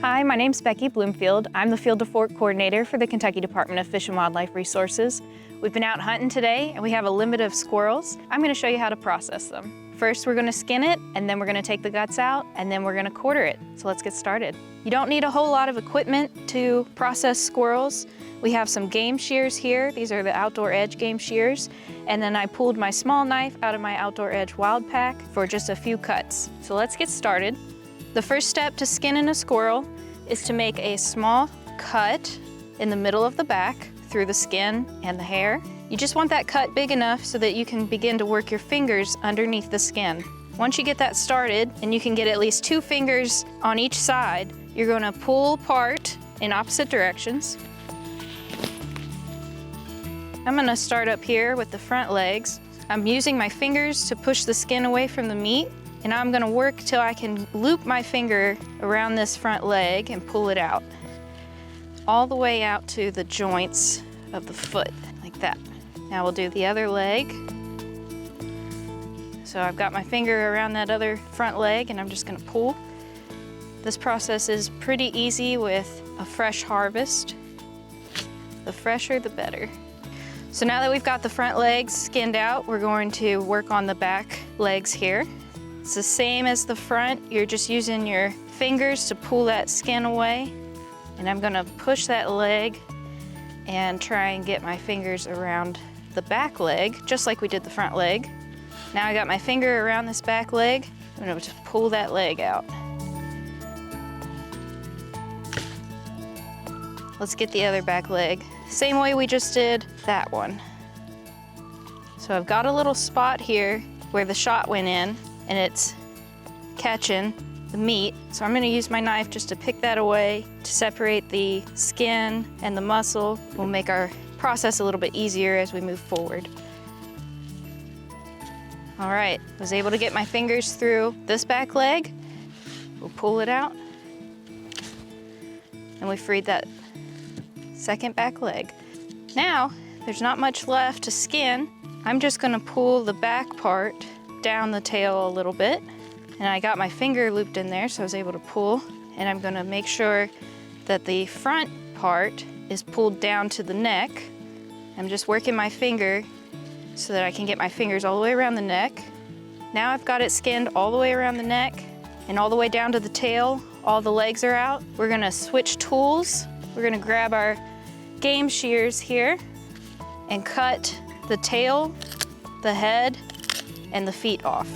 Hi, my name's Becky Bloomfield. I'm the Field to Fork Coordinator for the Kentucky Department of Fish and Wildlife Resources. We've been out hunting today and we have a limit of squirrels. I'm going to show you how to process them. First, we're going to skin it, and then we're going to take the guts out, and then we're going to quarter it. So let's get started. You don't need a whole lot of equipment to process squirrels. We have some game shears here. These are the Outdoor Edge game shears. And then I pulled my small knife out of my Outdoor Edge Wild Pack for just a few cuts. So let's get started. The first step to skinning a squirrel is to make a small cut in the middle of the back through the skin and the hair. You just want that cut big enough so that you can begin to work your fingers underneath the skin. Once you get that started, and you can get at least 2 fingers on each side, you're going to pull apart in opposite directions. I'm going to start up here with the front legs. I'm using my fingers to push the skin away from the meat, and I'm going to work till I can loop my finger around this front leg and pull it out, all the way out to the joints of the foot, like that. Now we'll do the other leg. So I've got my finger around that other front leg, and I'm just going to pull. This process is pretty easy with a fresh harvest. The fresher, the better. So now that we've got the front legs skinned out, we're going to work on the back legs here. It's the same as the front. You're just using your fingers to pull that skin away. And I'm gonna push that leg and try and get my fingers around the back leg, just like we did the front leg. Now I got my finger around this back leg. I'm gonna just pull that leg out. Let's get the other back leg. Same way we just did that one. So I've got a little spot here where the shot went in, and it's catching the meat. So I'm gonna use my knife just to pick that away to separate the skin and the muscle. We'll make our process a little bit easier as we move forward. All right, I was able to get my fingers through this back leg. We'll pull it out. And we freed that second back leg. Now, there's not much left to skin. I'm just gonna pull the back part down the tail a little bit. And I got my finger looped in there, so I was able to pull. And I'm gonna make sure that the front part is pulled down to the neck. I'm just working my finger so that I can get my fingers all the way around the neck. Now I've got it skinned all the way around the neck and all the way down to the tail. All the legs are out. We're gonna switch tools. We're gonna grab our game shears here and cut the tail, the head, and the feet off.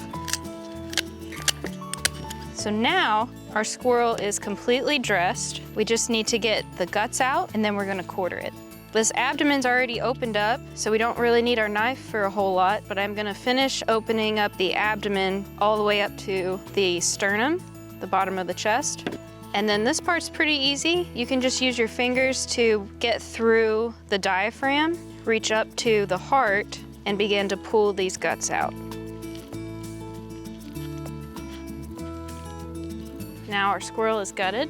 So now our squirrel is completely dressed. We just need to get the guts out, and then we're gonna quarter it. This abdomen's already opened up, so we don't really need our knife for a whole lot, but I'm gonna finish opening up the abdomen all the way up to the sternum, the bottom of the chest. And then this part's pretty easy. You can just use your fingers to get through the diaphragm, reach up to the heart, and begin to pull these guts out. Now our squirrel is gutted.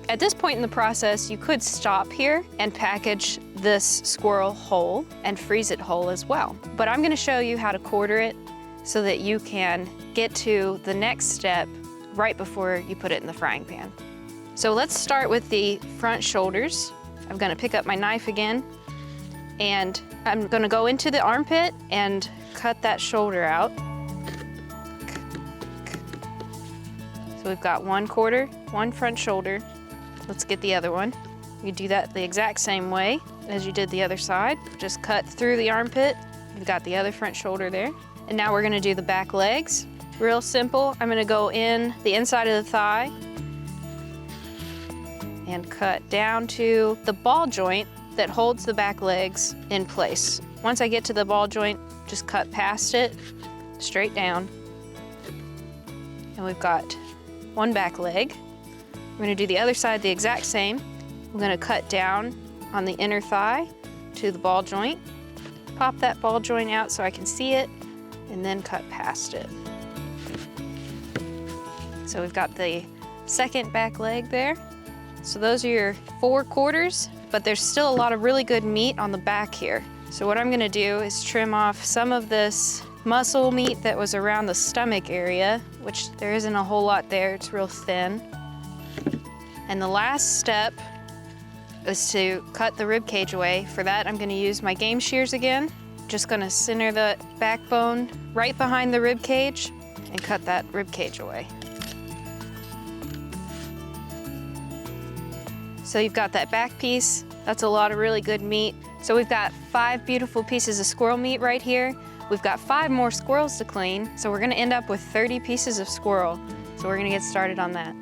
At this point in the process, you could stop here and package this squirrel whole and freeze it whole as well. But I'm gonna show you how to quarter it so that you can get to the next step right before you put it in the frying pan. So let's start with the front shoulders. I'm gonna pick up my knife again, and I'm gonna go into the armpit and cut that shoulder out. So we've got one quarter, one front shoulder. Let's get the other one. You do that the exact same way as you did the other side. Just cut through the armpit. You've got the other front shoulder there. And now we're gonna do the back legs. Real simple. I'm gonna go in the inside of the thigh and cut down to the ball joint that holds the back legs in place. Once I get to the ball joint, just cut past it, straight down. And we've got one back leg. We're gonna do the other side the exact same. I'm gonna cut down on the inner thigh to the ball joint, pop that ball joint out so I can see it, and then cut past it. So we've got the second back leg there. So those are your 4 quarters, but there's still a lot of really good meat on the back here. So what I'm gonna do is trim off some of this muscle meat that was around the stomach area, which there isn't a whole lot there, it's real thin. And the last step is to cut the rib cage away. For that, I'm gonna use my game shears again. Just gonna center the backbone right behind the rib cage and cut that rib cage away. So you've got that back piece. That's a lot of really good meat. So we've got 5 beautiful pieces of squirrel meat right here. We've got 5 more squirrels to clean, so we're gonna end up with 30 pieces of squirrel. So we're gonna get started on that.